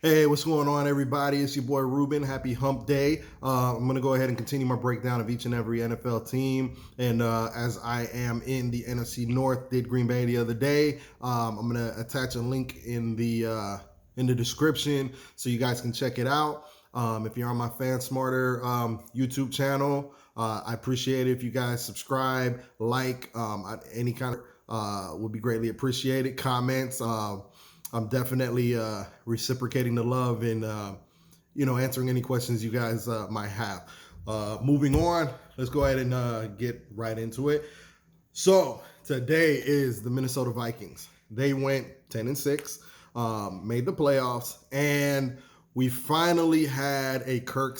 Hey, what's going on, everybody? It's your boy Ruben. Happy Hump Day. I'm going to go ahead and continue my breakdown of each and every NFL team. And as I am in the NFC North, did Green Bay the other day. I'm going to attach a link in the description so you guys can check it out. If you're on my Fan Smarter YouTube channel, I appreciate it if you guys subscribe, like, any kind of would be greatly appreciated. Comments. I'm definitely reciprocating the love and answering any questions you guys might have. Moving on, let's go ahead and get right into it. So today is the Minnesota Vikings. They went 10-6, made the playoffs, and we finally had a Kirk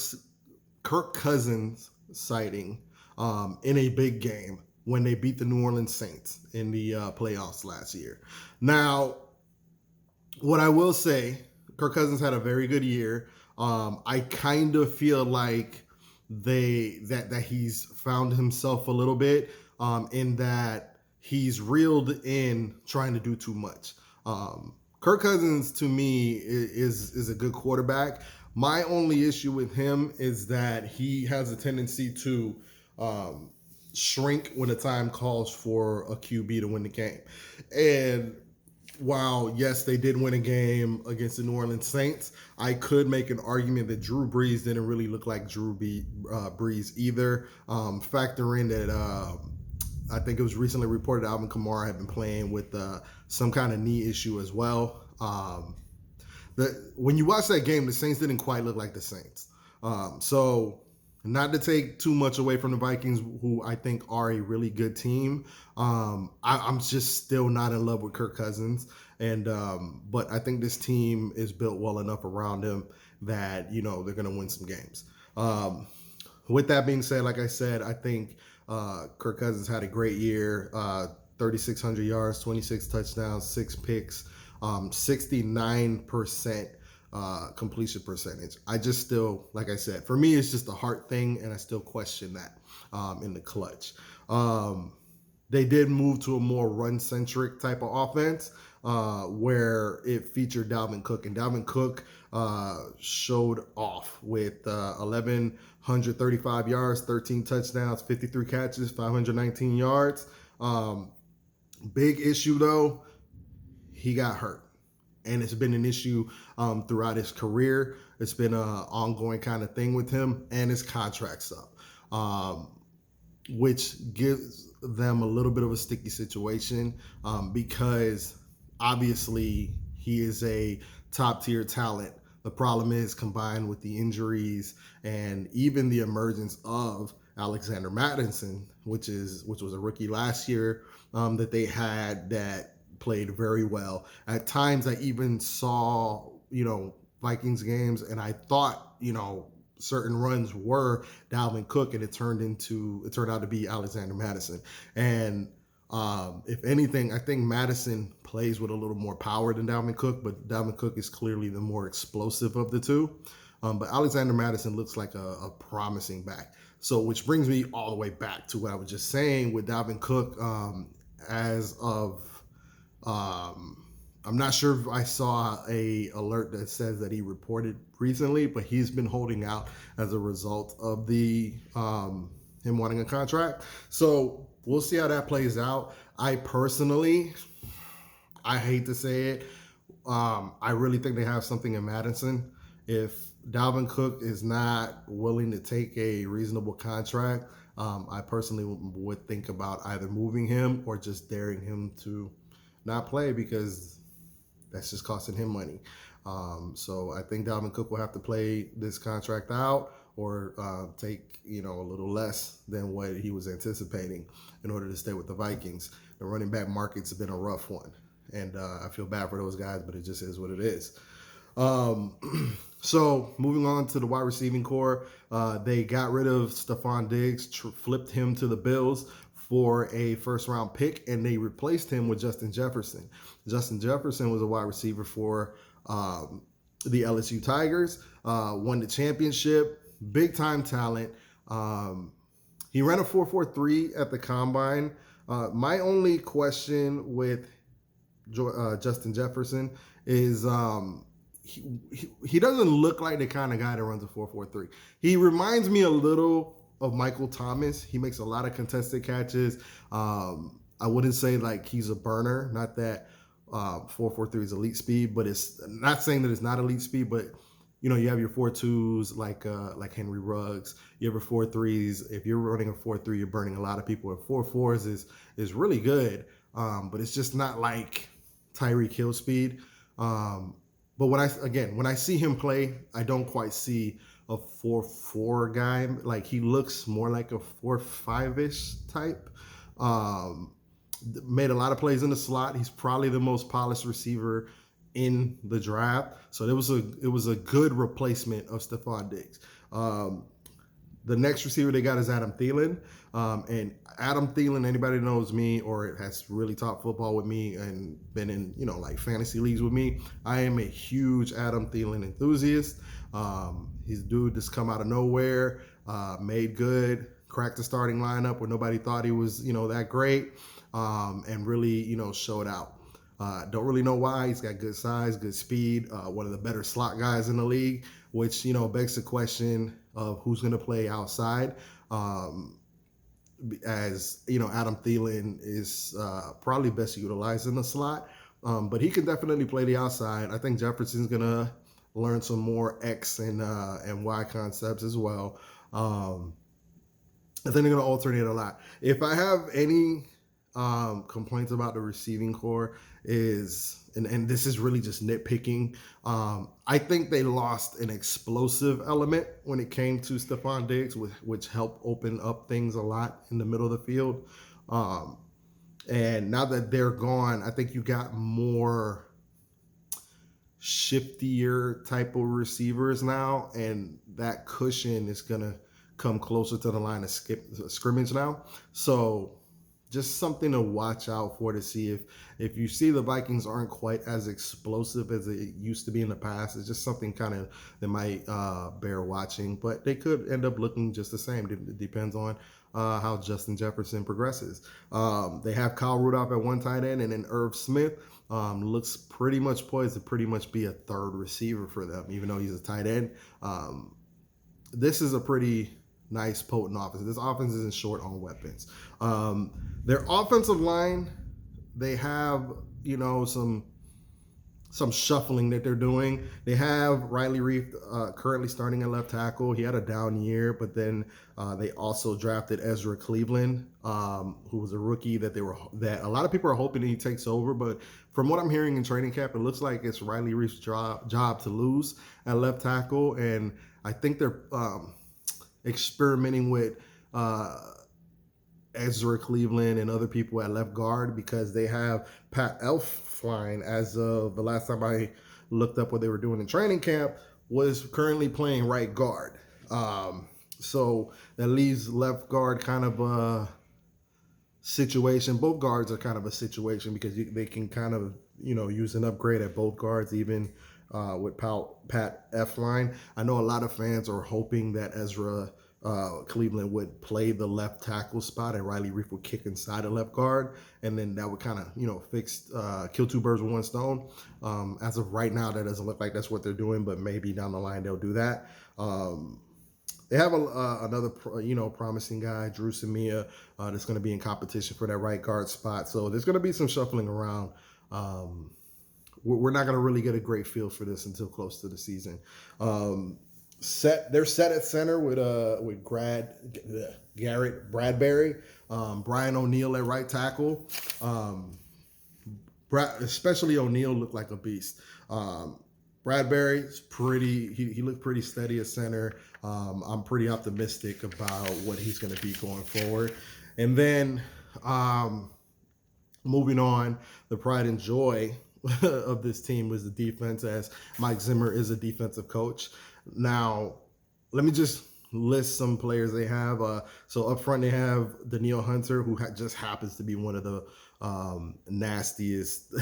Cousins sighting in a big game when they beat the New Orleans Saints in the playoffs last year. Now, what I will say, Kirk Cousins had a very good year. I kind of feel like that he's found himself a little bit in that he's reeled in trying to do too much. Kirk Cousins to me is a good quarterback. My only issue with him is that he has a tendency to shrink when the time calls for a QB to win the game. And while, yes, they did win a game against the New Orleans Saints, I could make an argument that Drew Brees didn't really look like Drew Brees either. Factor in that I think it was recently reported Alvin Kamara had been playing with some kind of knee issue as well. When you watch that game, the Saints didn't quite look like the Saints. So not to take too much away from the Vikings, who I think are a really good team. I'm just still not in love with Kirk Cousins, but I think this team is built well enough around him that they're going to win some games. With that being said, like I said, I think Kirk Cousins had a great year. 3,600 yards, 26 touchdowns, 6 picks, 69% completion percentage. I just still, like I said, for me, it's just a heart thing, and I still question that in the clutch. They did move to a more run-centric type of offense where it featured Dalvin Cook, and Dalvin Cook showed off with 1,135 yards, 13 touchdowns, 53 catches, 519 yards. Big issue, though, he got hurt. And it's been an issue throughout his career. It's been an ongoing kind of thing with him, and his contract's up, which gives them a little bit of a sticky situation because obviously he is a top-tier talent. The problem is, combined with the injuries and even the emergence of Alexander Mattison, which was a rookie last year that they had that played very well. At times, I even saw, Vikings games, and I thought, certain runs were Dalvin Cook, and it turned out to be Alexander Mattison. And if anything, I think Madison plays with a little more power than Dalvin Cook, but Dalvin Cook is clearly the more explosive of the two. But Alexander Mattison looks like a promising back. So, which brings me all the way back to what I was just saying with Dalvin Cook. As of I'm not sure if I saw a alert that says that he reported recently, but he's been holding out as a result of the him wanting a contract. So we'll see how that plays out. I personally, I hate to say it, I really think they have something in Madison. If Dalvin Cook is not willing to take a reasonable contract, I personally would think about either moving him or just daring him to not play, because that's just costing him money. So I think Dalvin Cook will have to play this contract out or take a little less than what he was anticipating in order to stay with the Vikings. The running back market's been a rough one, and I feel bad for those guys, but it just is what it is. So moving on to the wide receiving core, they got rid of Stephon Diggs, flipped him to the Bills for a first-round pick, and they replaced him with Justin Jefferson. Justin Jefferson was a wide receiver for the LSU Tigers, won the championship, big-time talent. He ran a 4.43 at the Combine. My only question with Justin Jefferson is he doesn't look like the kind of guy that runs a 4.43. He reminds me a little of Michael Thomas. He makes a lot of contested catches. I wouldn't say like he's a burner. Not that 4.43 is elite speed, but it's not saying that it's not elite speed. But you have your 4.2s like Henry Ruggs. You have your 4.3s. If you're running a 4.3, you're burning a lot of people. And 4.4s is really good, but it's just not like Tyreek Hill speed. But when I see him play, I don't quite see a 4.4 guy. Like he looks more like a 4.5-ish type. Um, Made a lot of plays in the slot. He's probably the most polished receiver in the draft. So it was a good replacement of Stephon Diggs. The next receiver they got is Adam Thielen. And Adam Thielen, anybody knows me or has really talked football with me and been in, like fantasy leagues with me, I am a huge Adam Thielen enthusiast. He's a dude that's come out of nowhere, made good, cracked the starting lineup where nobody thought he was, that great, and really, showed out. Don't really know why. He's got good size, good speed, one of the better slot guys in the league, which, begs the question of who's going to play outside. As Adam Thielen is probably best utilized in the slot, but he can definitely play the outside. I think Jefferson's going to learn some more X and Y concepts as well. I think they're going to alternate a lot. If I have any complaints about the receiving core and this is really just nitpicking. I think they lost an explosive element when it came to Stephon Diggs, which helped open up things a lot in the middle of the field. And now that they're gone, I think you got more shiftier type of receivers now, and that cushion is going to come closer to the line of scrimmage now. So just something to watch out for to see if you see the Vikings aren't quite as explosive as it used to be in the past. It's just something kind of that might bear watching, but they could end up looking just the same. It depends on how Justin Jefferson progresses. They have Kyle Rudolph at one tight end, and then Irv Smith looks pretty much poised to pretty much be a third receiver for them, even though he's a tight end. This is a pretty nice, potent offense. This offense isn't short on weapons. Their offensive line, they have, some shuffling that they're doing. They have Riley Reef currently starting at left tackle. He had a down year, but then they also drafted Ezra Cleveland, who was a rookie that a lot of people are hoping he takes over. But from what I'm hearing in training camp, it looks like it's Riley Reef's job to lose at left tackle, and I think they're experimenting with Ezra Cleveland and other people at left guard because they have Pat Elflein, as of the last time I looked up what they were doing in training camp, was currently playing right guard. So that leaves left guard kind of a situation. Both guards are kind of a situation because they can kind of, use an upgrade at both guards, even with Pat Elflein. I know a lot of fans are hoping that Ezra Cleveland would play the left tackle spot and Riley Reef would kick inside the left guard, and then that would kind of kill two birds with one stone. As of right now, that doesn't look like that's what they're doing, but maybe down the line they'll do that. They have another promising guy, Drew Samia, that's going to be in competition for that right guard spot. So there's going to be some shuffling around. We're not going to really get a great feel for this until close to the season. They're set at center with Garrett Bradbury, Brian O'Neill at right tackle. Especially O'Neill looked like a beast. Bradbury's he looked pretty steady at center. I'm pretty optimistic about what he's going to be going forward. And then moving on, the pride and joy of this team was the defense, as Mike Zimmer is a defensive coach. Now, let me just list some players they have. So up front, they have Danielle Hunter, who just happens to be one of the nastiest,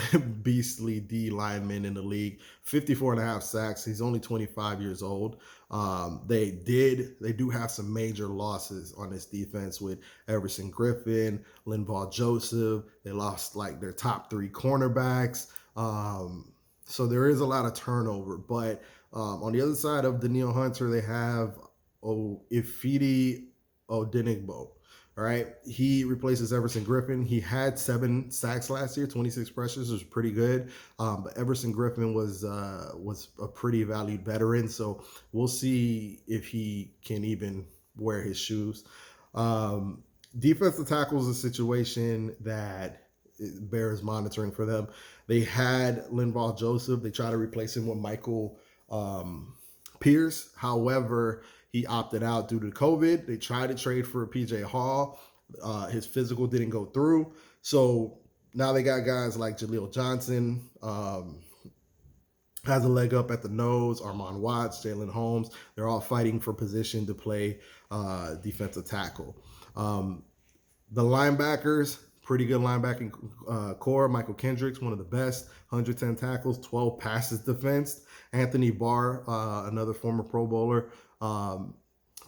beastly D linemen in the league. 54.5 sacks. He's only 25 years old. They do have some major losses on this defense with Everson Griffin, Linval Joseph. They lost like their top three cornerbacks. So there is a lot of turnover. But on the other side of Daniil Hunter, they have Ifeadi Odenigbo. All right, he replaces Everson Griffin. He had 7 sacks last year, 26 pressures, was pretty good. But Everson Griffin was a pretty valued veteran, so we'll see if he can even wear his shoes. Um, Defensive tackle is a situation that bears monitoring for them. They had Linval Joseph. They tried to replace him with Michael Pierce. However, he opted out due to COVID. They tried to trade for PJ Hall. His physical didn't go through. So now they got guys like Jaleel Johnson, has a leg up at the nose, Armand Watts, Jalen Holmes. They're all fighting for position to play defensive tackle. The linebackers, pretty good linebacking core. Michael Kendricks, one of the best, 110 tackles, 12 passes defensed. Anthony Barr, another former Pro Bowler,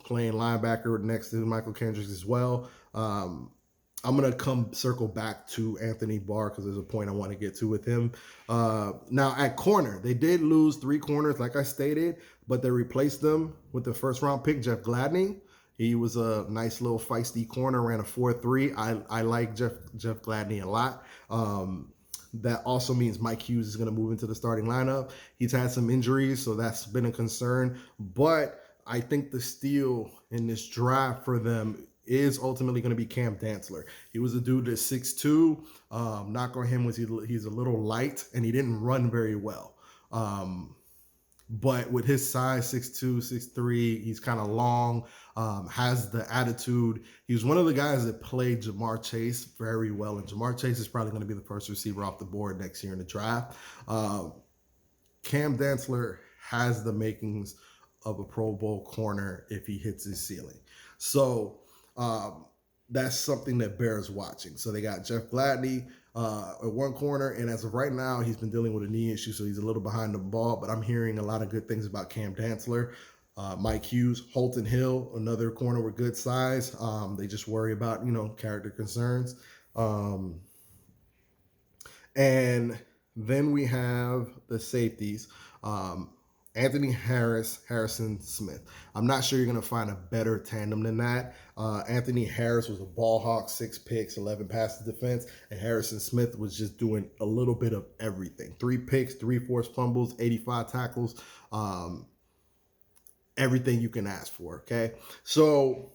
playing linebacker next to Michael Kendricks as well. I'm going to come circle back to Anthony Barr because there's a point I want to get to with him. Now, at corner, they did lose 3 corners, like I stated, but they replaced them with the first round pick, Jeff Gladney. He was a nice little feisty corner, ran a 4.3. I like Jeff Gladney a lot. That also means Mike Hughes is going to move into the starting lineup. He's had some injuries, so that's been a concern. But I think the steal in this draft for them is ultimately going to be Cam Dantzler. He was a dude that's 6'2". Knock on him was he's a little light, and he didn't run very well. But with his size, 6'2", 6'3", he's kind of long, has the attitude. He was one of the guys that played Jamar Chase very well, and Jamar Chase is probably going to be the first receiver off the board next year in the draft. Cam Dantzler has the makings of a Pro Bowl corner if he hits his ceiling. So that's something that bears watching. So they got Jeff Gladney at one corner, and as of right now, he's been dealing with a knee issue, so he's a little behind the ball, but I'm hearing a lot of good things about Cam Dantzler. Mike Hughes, Holton Hill, another corner with good size. They just worry about, character concerns. And then we have the safeties. Anthony Harrison Smith. I'm not sure you're going to find a better tandem than that. Anthony Harris was a ball hawk, 6 picks, 11 passes defense, and Harrison Smith was just doing a little bit of everything. 3 picks, 3 forced fumbles, 85 tackles, everything you can ask for, okay? So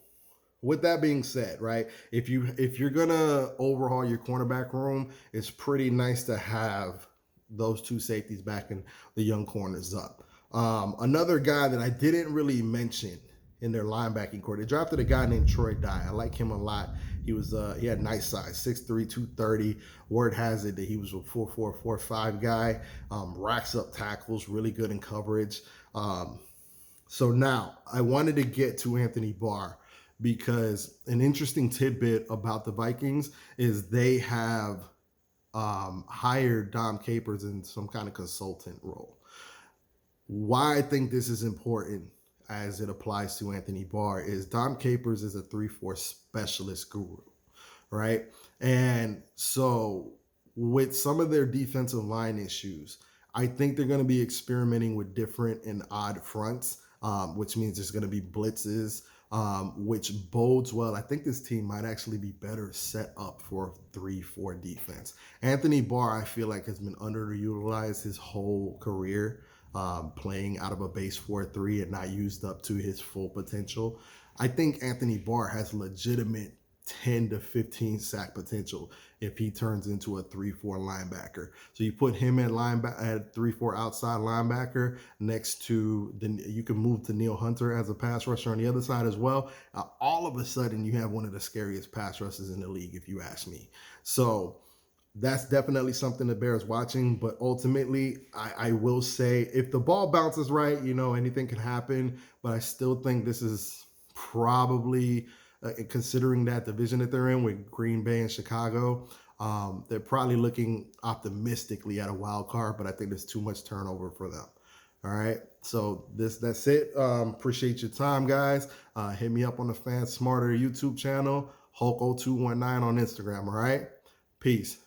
with that being said, right, if you're gonna overhaul your cornerback room, it's pretty nice to have those 2 safeties backing the young corners up. Another guy that I didn't really mention in their linebacking core, they drafted a guy named Troy Dye. I like him a lot. He had nice size, 6'3", 230. Word has it that he was a 4'4", 4'5" guy. Racks up tackles, really good in coverage. So now I wanted to get to Anthony Barr because an interesting tidbit about the Vikings is they have hired Dom Capers in some kind of consultant role. Why I think this is important as it applies to Anthony Barr is Dom Capers is a 3-4 specialist guru, right? And so with some of their defensive line issues, I think they're going to be experimenting with different and odd fronts, which means there's going to be blitzes, which bodes well. I think this team might actually be better set up for a 3-4 defense. Anthony Barr, I feel like, has been underutilized his whole career, playing out of a base 4-3 and not used up to his full potential. I think Anthony Barr has legitimate 10 to 15 sack potential if he turns into a 3-4 linebacker. So you put him at 3-4 outside linebacker next to, then you can move to Daniil Hunter as a pass rusher on the other side as well. All of a sudden you have one of the scariest pass rushers in the league, if you ask me. So that's definitely something that bears watching. But ultimately, I will say if the ball bounces right, anything can happen. But I still think this is probably, considering that division that they're in with Green Bay and Chicago, they're probably looking optimistically at a wild card. But I think there's too much turnover for them. All right. So that's it. Appreciate your time, guys. Hit me up on the Fan Smarter YouTube channel, Hulk0219 on Instagram. All right. Peace.